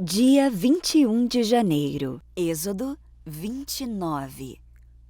Dia 21 de janeiro, Êxodo 29.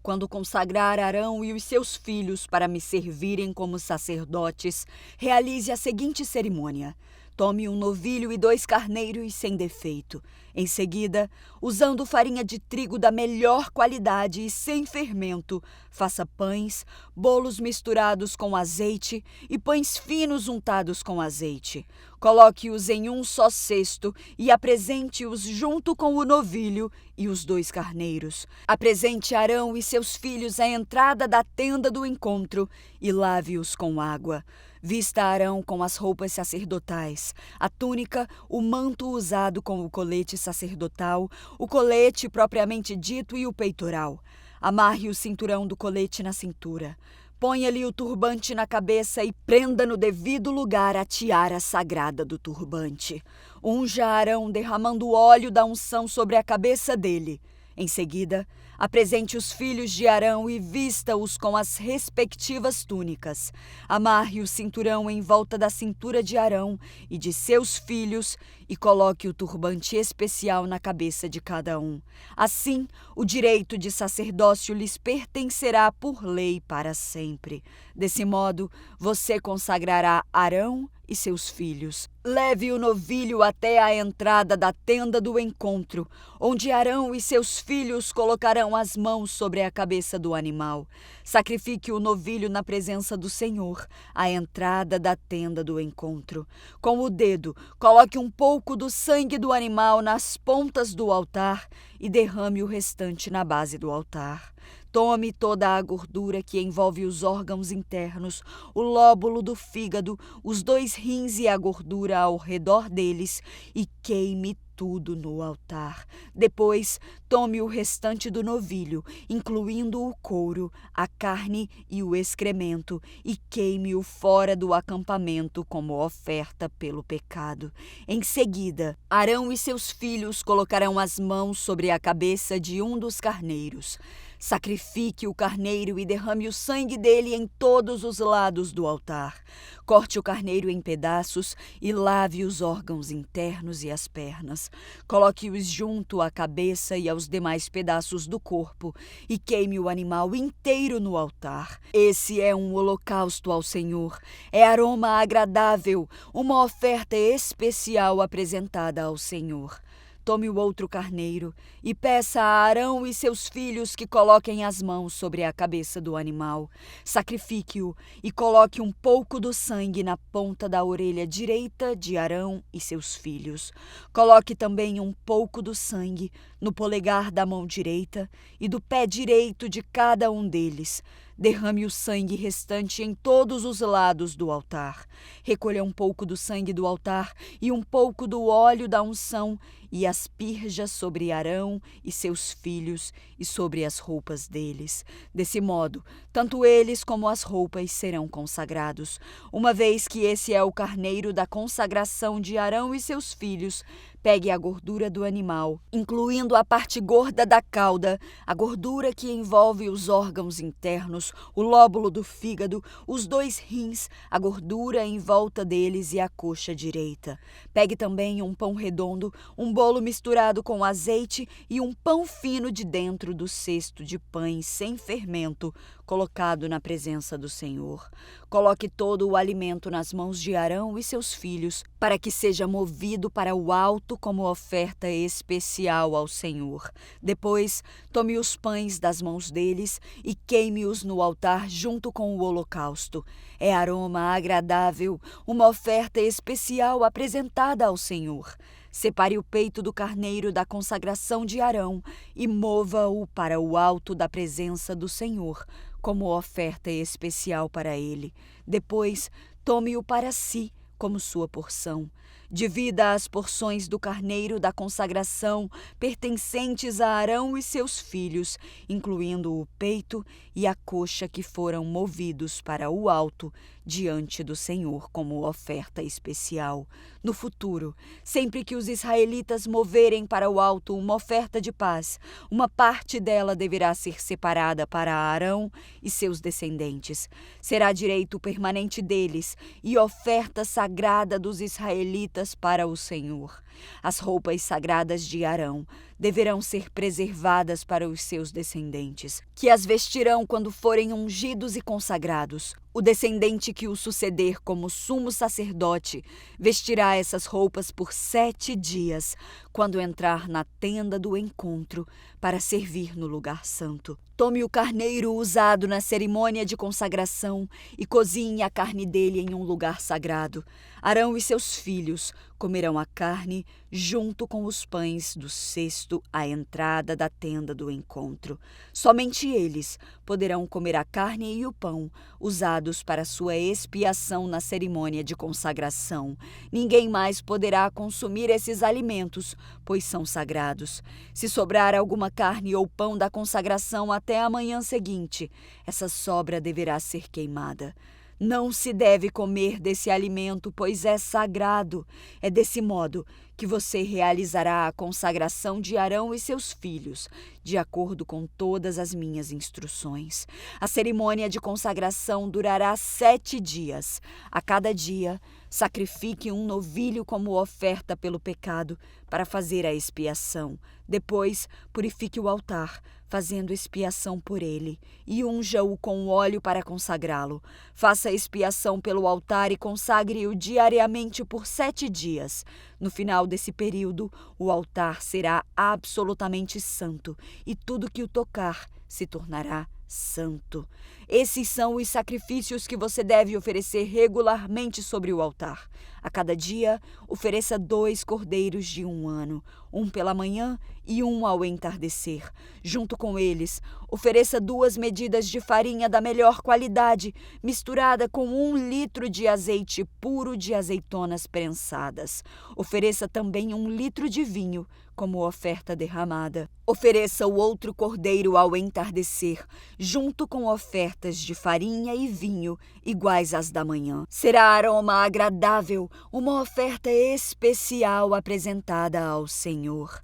Quando consagrar Arão e os seus filhos para me servirem como sacerdotes, realize a seguinte cerimônia. Tome um novilho e 2 carneiros sem defeito. Em seguida, usando farinha de trigo da melhor qualidade e sem fermento, faça pães, bolos misturados com azeite e pães finos untados com azeite. Coloque-os em um só cesto e apresente-os junto com o novilho e os 2 carneiros. Apresente Arão e seus filhos à entrada da tenda do encontro e lave-os com água. Vista Arão com as roupas sacerdotais, a túnica, o manto usado com o colete sacerdotal, o colete propriamente dito e o peitoral. Amarre o cinturão do colete na cintura. Ponha-lhe o turbante na cabeça e prenda no devido lugar a tiara sagrada do turbante. Unja Arão derramando óleo da unção sobre a cabeça dele. Em seguida, apresente os filhos de Arão e vista-os com as respectivas túnicas. Amarre o cinturão em volta da cintura de Arão e de seus filhos e coloque o turbante especial na cabeça de cada um. Assim, o direito de sacerdócio lhes pertencerá por lei para sempre. Desse modo, você consagrará Arão e seus filhos. Leve o novilho até a entrada da tenda do encontro, onde Arão e seus filhos colocarão as mãos sobre a cabeça do animal. Sacrifique o novilho na presença do Senhor, à entrada da tenda do encontro. Com o dedo, coloque um pouco do sangue do animal nas pontas do altar e derrame o restante na base do altar. Tome toda a gordura que envolve os órgãos internos, o lóbulo do fígado, os 2 rins e a gordura ao redor deles e queime tudo no altar. Depois, tome o restante do novilho, incluindo o couro, a carne e o excremento, e queime-o fora do acampamento como oferta pelo pecado. Em seguida, Arão e seus filhos colocarão as mãos sobre a cabeça de um dos carneiros. Sacrifique o carneiro e derrame o sangue dele em todos os lados do altar. Corte o carneiro em pedaços e lave os órgãos internos e as pernas. Coloque-os junto à cabeça e aos demais pedaços do corpo e queime o animal inteiro no altar. Esse é um holocausto ao Senhor. É aroma agradável, uma oferta especial apresentada ao Senhor. Tome o outro carneiro e peça a Arão e seus filhos que coloquem as mãos sobre a cabeça do animal. Sacrifique-o e coloque um pouco do sangue na ponta da orelha direita de Arão e seus filhos. Coloque também um pouco do sangue no polegar da mão direita e do pé direito de cada um deles. Derrame o sangue restante em todos os lados do altar. Recolha um pouco do sangue do altar e um pouco do óleo da unção e asperja sobre Arão e seus filhos e sobre as roupas deles. Desse modo, tanto eles como as roupas serão consagrados. Uma vez que esse é o carneiro da consagração de Arão e seus filhos, pegue a gordura do animal, incluindo a parte gorda da cauda, a gordura que envolve os órgãos internos, o lóbulo do fígado, os 2 rins, a gordura em volta deles e a coxa direita. Pegue também um pão redondo, um bolo misturado com azeite e um pão fino de dentro do cesto de pães sem fermento, colocado na presença do Senhor. Coloque todo o alimento nas mãos de Arão e seus filhos, para que seja movido para o alto como oferta especial ao Senhor. Depois, tome os pães das mãos deles e queime-os no altar junto com o holocausto. É aroma agradável, uma oferta especial apresentada ao Senhor. Separe o peito do carneiro da consagração de Arão e mova-o para o alto da presença do Senhor, como oferta especial para ele. Depois, tome-o para si, como sua porção. Divida as porções do carneiro da consagração pertencentes a Arão e seus filhos, incluindo o peito e a coxa que foram movidos para o alto diante do Senhor como oferta especial. No futuro, sempre que os israelitas moverem para o alto uma oferta de paz, uma parte dela deverá ser separada para Arão e seus descendentes. Será direito permanente deles e oferta sagrada dos israelitas santas para o Senhor. As roupas sagradas de Arão deverão ser preservadas para os seus descendentes, que as vestirão quando forem ungidos e consagrados. O descendente que o suceder como sumo sacerdote vestirá essas roupas por 7 dias, quando entrar na tenda do encontro para servir no lugar santo. Tome o carneiro usado na cerimônia de consagração e cozinhe a carne dele em um lugar sagrado. Arão e seus filhos comerão a carne junto com os pães do cesto à entrada da tenda do encontro. Somente eles poderão comer a carne e o pão usados para sua expiação na cerimônia de consagração. Ninguém mais poderá consumir esses alimentos, pois são sagrados. Se sobrar alguma carne ou pão da consagração até a manhã seguinte, essa sobra deverá ser queimada. Não se deve comer desse alimento, pois é sagrado. É desse modo que você realizará a consagração de Arão e seus filhos, de acordo com todas as minhas instruções. A cerimônia de consagração durará 7 dias. A cada dia, sacrifique um novilho como oferta pelo pecado para fazer a expiação. Depois, purifique o altar, fazendo expiação por ele, e unja-o com óleo para consagrá-lo. Faça expiação pelo altar e consagre-o diariamente por 7 dias. No final desse período, o altar será absolutamente santo, e tudo que o tocar se tornará santo. Esses são os sacrifícios que você deve oferecer regularmente sobre o altar. A cada dia, ofereça 2 cordeiros de 1 ano, um pela manhã e um ao entardecer. Junto com eles, ofereça 2 medidas de farinha da melhor qualidade, misturada com 1 litro de azeite puro de azeitonas prensadas. Ofereça também 1 litro de vinho como oferta derramada. Ofereça o outro cordeiro ao entardecer, junto com ofertas de farinha e vinho iguais às da manhã. Será aroma agradável, uma oferta especial apresentada ao Senhor.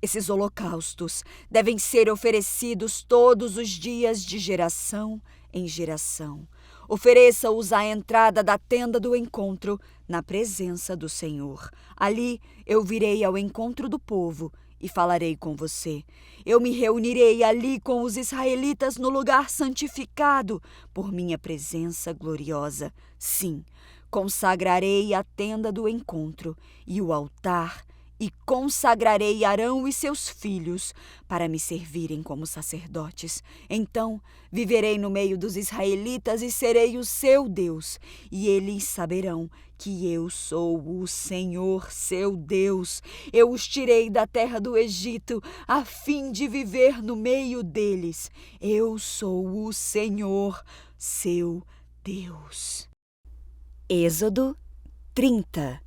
Esses holocaustos devem ser oferecidos todos os dias de geração em geração. Ofereça-os à entrada da tenda do encontro, na presença do Senhor. Ali eu virei ao encontro do povo e falarei com você. Eu me reunirei ali com os israelitas no lugar santificado por minha presença gloriosa. Sim, consagrarei a tenda do encontro e o altar, e consagrarei Arão e seus filhos para me servirem como sacerdotes. Então viverei no meio dos israelitas e serei o seu Deus, e eles saberão que eu sou o Senhor, seu Deus. Eu os tirei da terra do Egito, a fim de viver no meio deles. Eu sou o Senhor, seu Deus. Êxodo 30.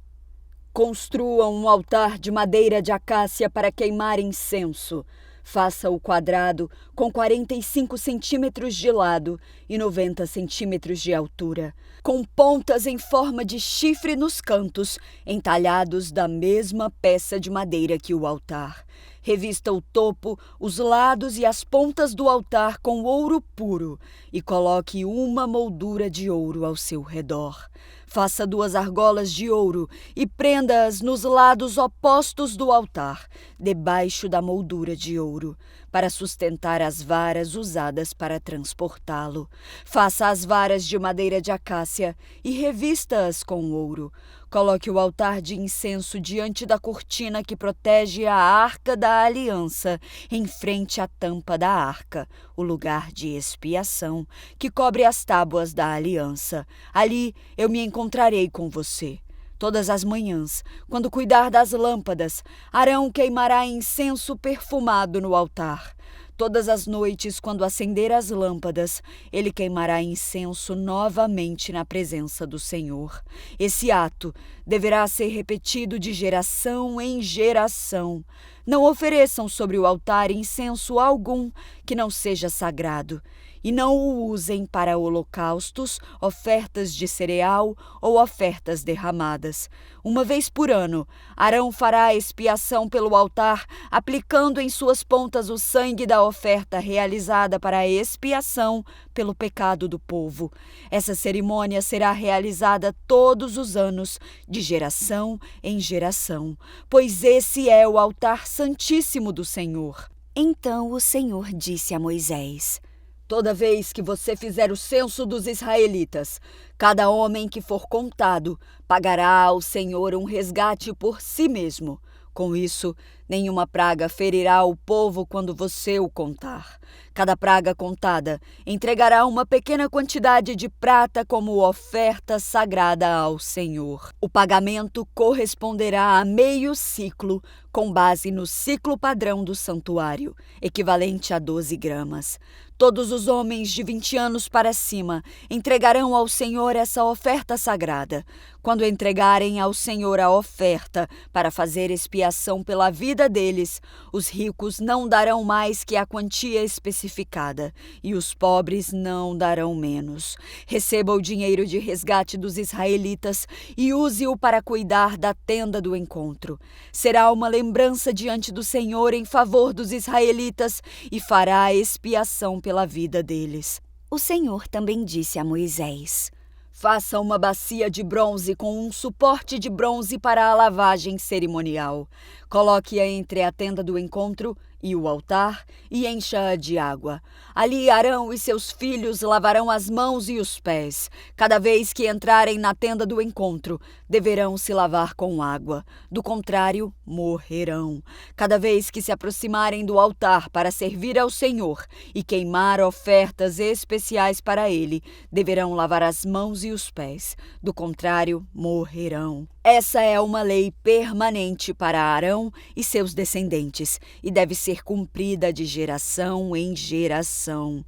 Construa um altar de madeira de acácia para queimar incenso. Faça-o quadrado com 45 centímetros de lado e 90 centímetros de altura, com pontas em forma de chifre nos cantos, entalhados da mesma peça de madeira que o altar. Revista o topo, os lados e as pontas do altar com ouro puro e coloque uma moldura de ouro ao seu redor. Faça 2 argolas de ouro e prenda-as nos lados opostos do altar, debaixo da moldura de ouro, para sustentar as varas usadas para transportá-lo. Faça as varas de madeira de acácia e revista-as com ouro. Coloque o altar de incenso diante da cortina que protege a Arca da Aliança, em frente à tampa da arca, o lugar de expiação, que cobre as tábuas da aliança. Ali eu me encontrarei com você. Todas as manhãs, quando cuidar das lâmpadas, Arão queimará incenso perfumado no altar. Todas as noites, quando acender as lâmpadas, ele queimará incenso novamente na presença do Senhor. Esse ato deverá ser repetido de geração em geração. Não ofereçam sobre o altar incenso algum que não seja sagrado. e não o usem para holocaustos, ofertas de cereal ou ofertas derramadas. Uma vez por ano, Arão fará expiação pelo altar, aplicando em suas pontas o sangue da oferta realizada para a expiação pelo pecado do povo. Essa cerimônia será realizada todos os anos, de geração em geração, pois esse é o altar santíssimo do Senhor. Então o Senhor disse a Moisés: Toda vez que você fizer o censo dos israelitas, cada homem que for contado pagará ao Senhor um resgate por si mesmo. Com isso, nenhuma praga ferirá o povo quando você o contar. Cada praga contada entregará uma pequena quantidade de prata como oferta sagrada ao Senhor. O pagamento corresponderá a meio ciclo, com base no ciclo padrão do santuário, equivalente a 12 gramas. Todos os homens de 20 anos para cima entregarão ao Senhor essa oferta sagrada. Quando entregarem ao Senhor a oferta para fazer expiação pela vida deles, os ricos não darão mais que a quantia especificada, e os pobres não darão menos. Receba o dinheiro de resgate dos israelitas e use-o para cuidar da tenda do encontro. Será uma lembrança diante do Senhor em favor dos israelitas e fará expiação pela vida deles. O Senhor também disse a Moisés: Faça uma bacia de bronze com um suporte de bronze para a lavagem cerimonial. Coloque-a entre a tenda do encontro e o altar e encha-a de água. Ali Arão e seus filhos lavarão as mãos e os pés. Cada vez que entrarem na tenda do encontro, deverão se lavar com água. Do contrário, morrerão. Cada vez que se aproximarem do altar para servir ao Senhor e queimar ofertas especiais para ele, deverão lavar as mãos e os pés. Do contrário, morrerão. Essa é uma lei permanente para Arão e seus descendentes e deve ser cumprida de geração em geração.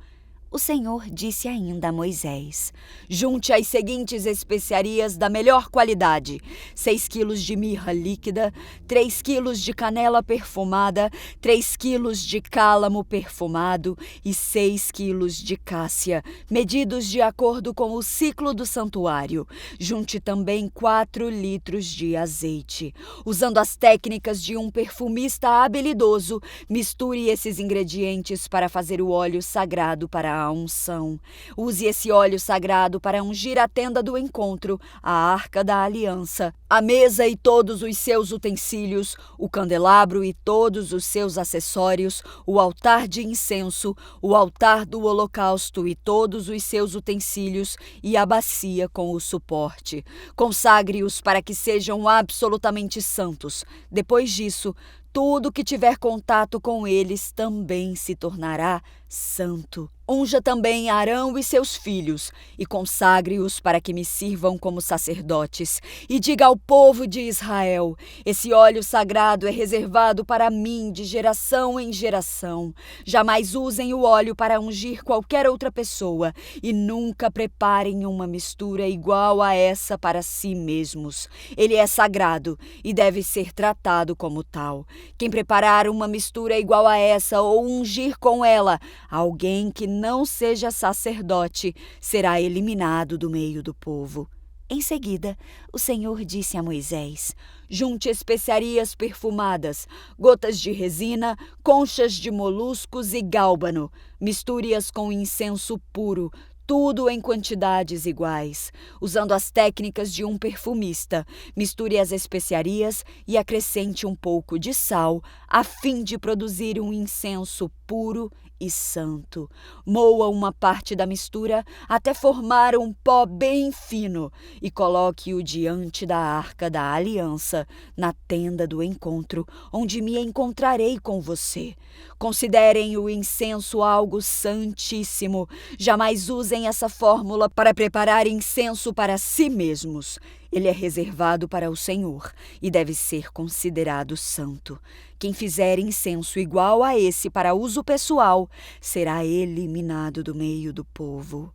O Senhor disse ainda a Moisés: Junte as seguintes especiarias da melhor qualidade: 6 quilos de mirra líquida, 3 quilos de canela perfumada, 3 quilos de cálamo perfumado e 6 quilos de cássia, medidos de acordo com o ciclo do santuário. Junte também 4 litros de azeite. Usando as técnicas de um perfumista habilidoso, misture esses ingredientes para fazer o óleo sagrado para a unção. Use esse óleo sagrado para ungir a tenda do encontro, a arca da aliança, a mesa e todos os seus utensílios, o candelabro e todos os seus acessórios, o altar de incenso, o altar do holocausto e todos os seus utensílios e a bacia com o suporte. Consagre-os para que sejam absolutamente santos. Depois disso, tudo que tiver contato com eles também se tornará santo. Unja também Arão e seus filhos e consagre-os para que me sirvam como sacerdotes. E diga ao povo de Israel: esse óleo sagrado é reservado para mim de geração em geração. Jamais usem o óleo para ungir qualquer outra pessoa e nunca preparem uma mistura igual a essa para si mesmos. Ele é sagrado e deve ser tratado como tal. Quem preparar uma mistura igual a essa ou ungir com ela alguém que não seja sacerdote será eliminado do meio do povo. Em seguida, o Senhor disse a Moisés: Junte especiarias perfumadas, gotas de resina, conchas de moluscos e gálbano. Misture-as com incenso puro, tudo em quantidades iguais. Usando as técnicas de um perfumista, misture as especiarias e acrescente um pouco de sal, a fim de produzir um incenso puro e santo. Moa uma parte da mistura até formar um pó bem fino e coloque-o diante da arca da aliança, na tenda do encontro, onde me encontrarei com você. Considerem o incenso algo santíssimo. Jamais usem essa fórmula para preparar incenso para si mesmos. Ele é reservado para o Senhor e deve ser considerado santo. Quem fizer incenso igual a esse para uso pessoal será eliminado do meio do povo.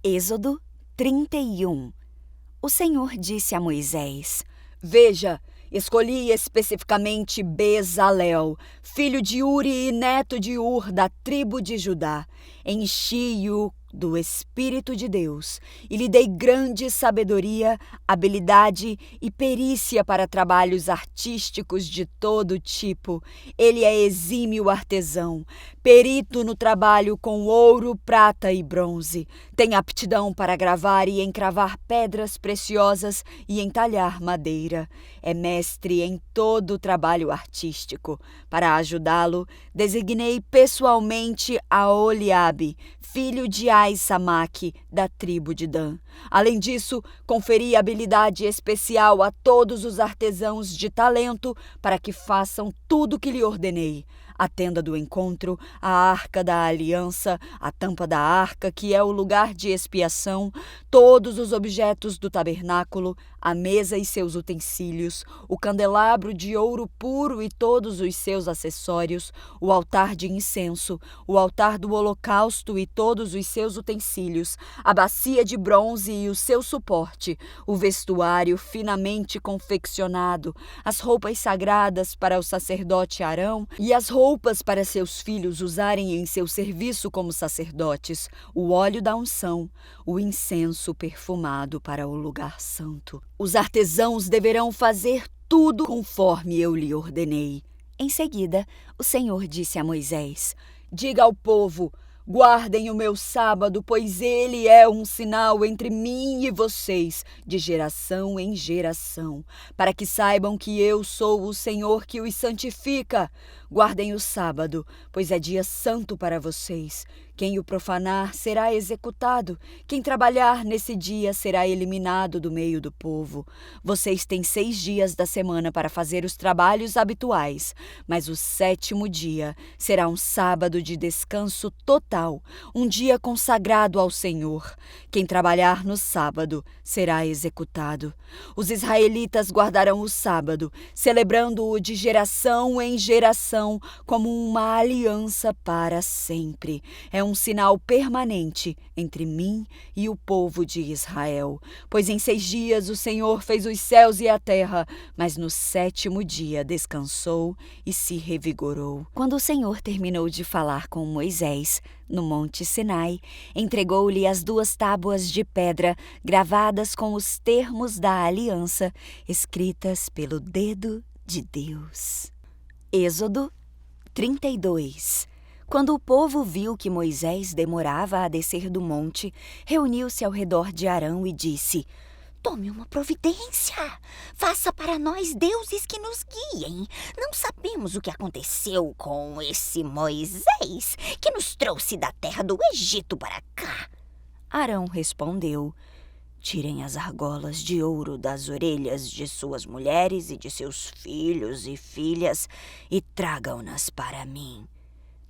Êxodo 31. O Senhor disse a Moisés: Veja, Escolhi especificamente Bezalel, filho de Uri e neto de Ur, da tribo de Judá. Enchi-o do Espírito de Deus e lhe dei grande sabedoria, habilidade e perícia para trabalhos artísticos de todo tipo. Ele é exímio artesão, perito no trabalho com ouro, prata e bronze. Tem aptidão para gravar e encravar pedras preciosas e entalhar madeira. É mestre em todo o trabalho artístico. Para ajudá-lo, designei pessoalmente a Oliabe, filho de Aissamaque, da tribo de Dan. Além disso, conferi habilidade especial a todos os artesãos de talento para que façam tudo o que lhe ordenei. A tenda do encontro, a arca da aliança, a tampa da arca, que é o lugar de expiação, todos os objetos do tabernáculo, a mesa e seus utensílios, o candelabro de ouro puro e todos os seus acessórios, o altar de incenso, o altar do holocausto e todos os seus utensílios, a bacia de bronze e o seu suporte, o vestuário finamente confeccionado, as roupas sagradas para o sacerdote Arão e as roupas para seus filhos usarem em seu serviço como sacerdotes, o óleo da unção, o incenso perfumado para o lugar santo. Os artesãos deverão fazer tudo conforme eu lhe ordenei. Em seguida, o Senhor disse a Moisés: Diga ao povo: guardem o meu sábado, pois ele é um sinal entre mim e vocês, de geração em geração, para que saibam que eu sou o Senhor que os santifica. Guardem o sábado, pois é dia santo para vocês. Quem o profanar será executado. Quem trabalhar nesse dia será eliminado do meio do povo. Vocês têm 6 dias da semana para fazer os trabalhos habituais, mas o 7º dia será um sábado de descanso total, um dia consagrado ao Senhor. Quem trabalhar no sábado será executado. Os israelitas guardarão o sábado, celebrando-o de geração em geração, como uma aliança para sempre. É um sinal permanente entre mim e o povo de Israel. Pois em 6 dias o Senhor fez os céus e a terra, mas no 7º dia descansou e se revigorou. Quando o Senhor terminou de falar com Moisés, no Monte Sinai, entregou-lhe as 2 tábuas de pedra gravadas com os termos da aliança, escritas pelo dedo de Deus. Êxodo 32. Quando o povo viu que Moisés demorava a descer do monte, reuniu-se ao redor de Arão e disse: Tome uma providência! Faça para nós deuses que nos guiem. Não sabemos o que aconteceu com esse Moisés que nos trouxe da terra do Egito para cá. Arão respondeu: Tirem as argolas de ouro das orelhas de suas mulheres e de seus filhos e filhas e tragam-nas para mim.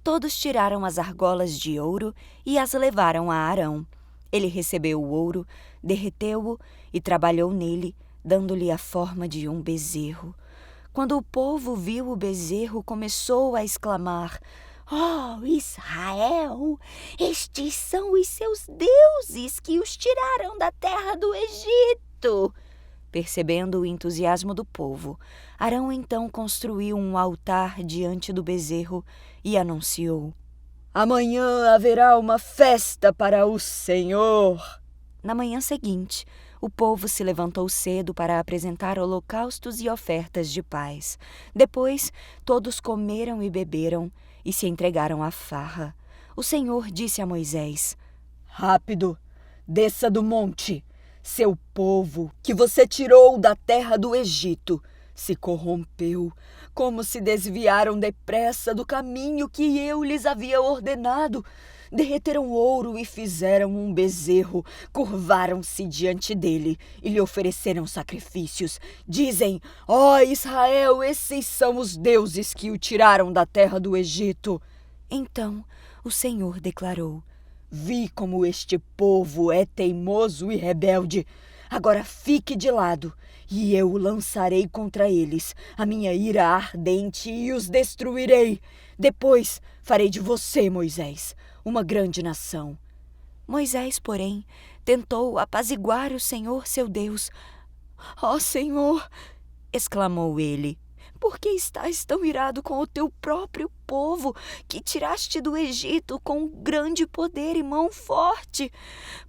Todos tiraram as argolas de ouro e as levaram a Arão. Ele recebeu o ouro, derreteu-o e trabalhou nele, dando-lhe a forma de um bezerro. Quando o povo viu o bezerro, começou a exclamar: Oh, Israel, estes são os seus deuses que os tiraram da terra do Egito. Percebendo o entusiasmo do povo, Arão então construiu um altar diante do bezerro e anunciou: Amanhã haverá uma festa para o Senhor. Na manhã seguinte, o povo se levantou cedo para apresentar holocaustos e ofertas de paz. Depois, todos comeram e beberam e se entregaram à farra. O Senhor disse a Moisés: Rápido, desça do monte. Seu povo, que você tirou da terra do Egito, se corrompeu, como se desviaram depressa do caminho que eu lhes havia ordenado. Derreteram ouro e fizeram um bezerro, curvaram-se diante dele e lhe ofereceram sacrifícios. Dizem: Ó Israel, esses são os deuses que o tiraram da terra do Egito. Então o Senhor declarou: Vi como este povo é teimoso e rebelde. Agora fique de lado, e eu lançarei contra eles a minha ira ardente e os destruirei. Depois farei de você, Moisés, uma grande nação. Moisés, porém, tentou apaziguar o Senhor seu Deus. Ó Senhor, exclamou ele. Por que estás tão irado com o teu próprio povo, que tiraste do Egito com grande poder e mão forte?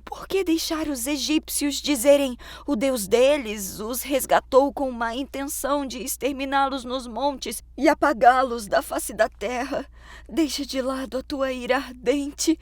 Por que deixar os egípcios dizerem: o Deus deles os resgatou com má intenção de exterminá-los nos montes e apagá-los da face da terra? Deixa de lado a tua ira ardente.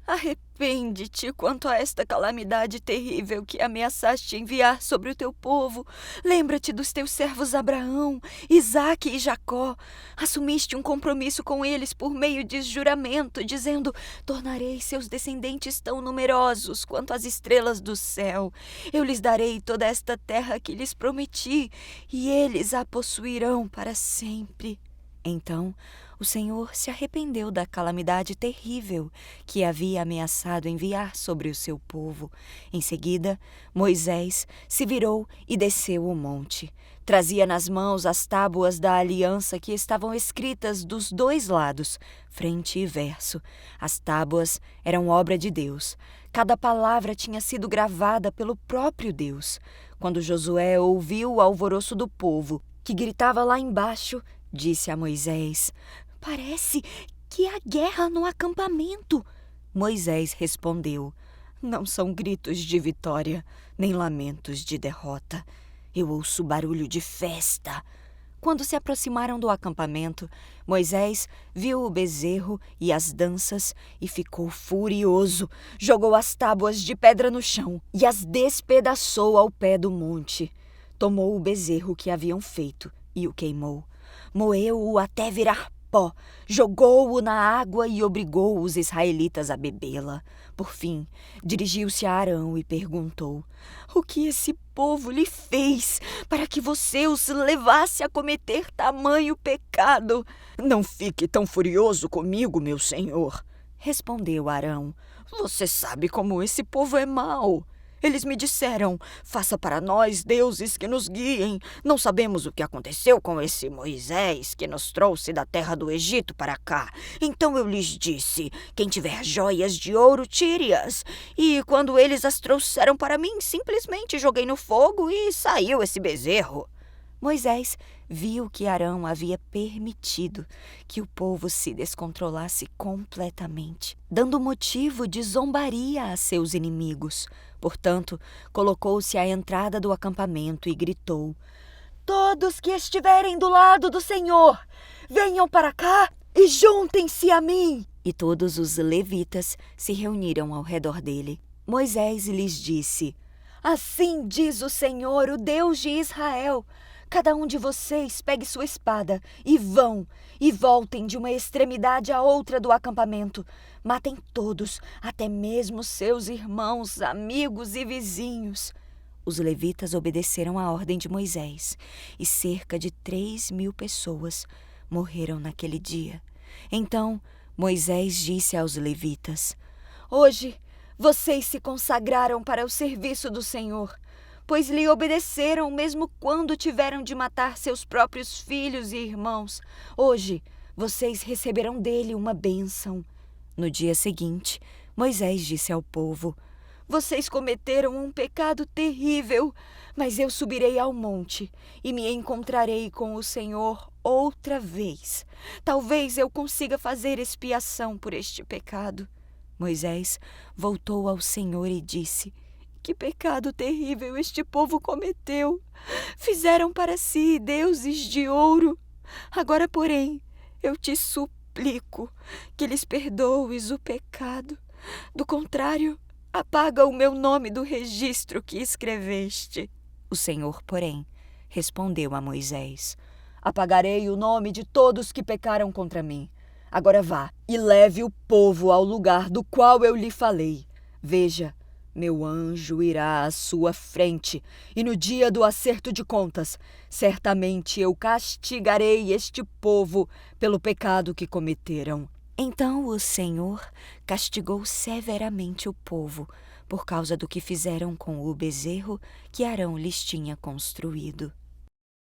Arrepende-te quanto a esta calamidade terrível que ameaçaste enviar sobre o teu povo. Lembra-te dos teus servos Abraão, Isaque e Jacó. Assumiste um compromisso com eles por meio de juramento, dizendo: tornarei seus descendentes tão numerosos quanto as estrelas do céu. Eu lhes darei toda esta terra que lhes prometi, e eles a possuirão para sempre. Então, o Senhor se arrependeu da calamidade terrível que havia ameaçado enviar sobre o seu povo. Em seguida, Moisés se virou e desceu o monte. Trazia nas mãos as tábuas da aliança que estavam escritas dos dois lados, frente e verso. As tábuas eram obra de Deus. Cada palavra tinha sido gravada pelo próprio Deus. Quando Josué ouviu o alvoroço do povo, que gritava lá embaixo, disse a Moisés: parece que há guerra no acampamento. Moisés respondeu: não são gritos de vitória, nem lamentos de derrota. Eu ouço barulho de festa. Quando se aproximaram do acampamento, Moisés viu o bezerro e as danças e ficou furioso. Jogou as tábuas de pedra no chão e as despedaçou ao pé do monte. Tomou o bezerro que haviam feito e o queimou. Moeu-o até virar pó, jogou-o na água e obrigou os israelitas a bebê-la. Por fim, dirigiu-se a Arão e perguntou: o que esse povo lhe fez para que você os levasse a cometer tamanho pecado? Não fique tão furioso comigo, meu senhor, respondeu Arão. Você sabe como esse povo é mau. Eles me disseram: faça para nós deuses que nos guiem. Não sabemos o que aconteceu com esse Moisés que nos trouxe da terra do Egito para cá. Então eu lhes disse: quem tiver joias de ouro, tire-as. E quando eles as trouxeram para mim, simplesmente joguei no fogo e saiu esse bezerro. Moisés viu que Arão havia permitido que o povo se descontrolasse completamente, dando motivo de zombaria a seus inimigos. Portanto, colocou-se à entrada do acampamento e gritou: todos que estiverem do lado do Senhor, venham para cá e juntem-se a mim. E todos os levitas se reuniram ao redor dele. Moisés lhes disse: assim diz o Senhor, o Deus de Israel: cada um de vocês pegue sua espada e vão e voltem de uma extremidade à outra do acampamento. Matem todos, até mesmo seus irmãos, amigos e vizinhos. Os levitas obedeceram à ordem de Moisés e cerca de 3.000 pessoas morreram naquele dia. Então Moisés disse aos levitas: hoje vocês se consagraram para o serviço do Senhor, pois lhe obedeceram mesmo quando tiveram de matar seus próprios filhos e irmãos. Hoje vocês receberão dele uma bênção. No dia seguinte, Moisés disse ao povo: vocês cometeram um pecado terrível, mas eu subirei ao monte e me encontrarei com o Senhor outra vez. Talvez eu consiga fazer expiação por este pecado. Moisés voltou ao Senhor e disse: que pecado terrível este povo cometeu! Fizeram para si deuses de ouro. Agora, porém, eu te suplico que lhes perdoes o pecado. Do contrário, apaga o meu nome do registro que escreveste. O Senhor, porém, respondeu a Moisés: apagarei o nome de todos que pecaram contra mim. Agora vá e leve o povo ao lugar do qual eu lhe falei. Veja, meu anjo irá à sua frente, e no dia do acerto de contas, certamente eu castigarei este povo pelo pecado que cometeram. Então o Senhor castigou severamente o povo por causa do que fizeram com o bezerro que Arão lhes tinha construído.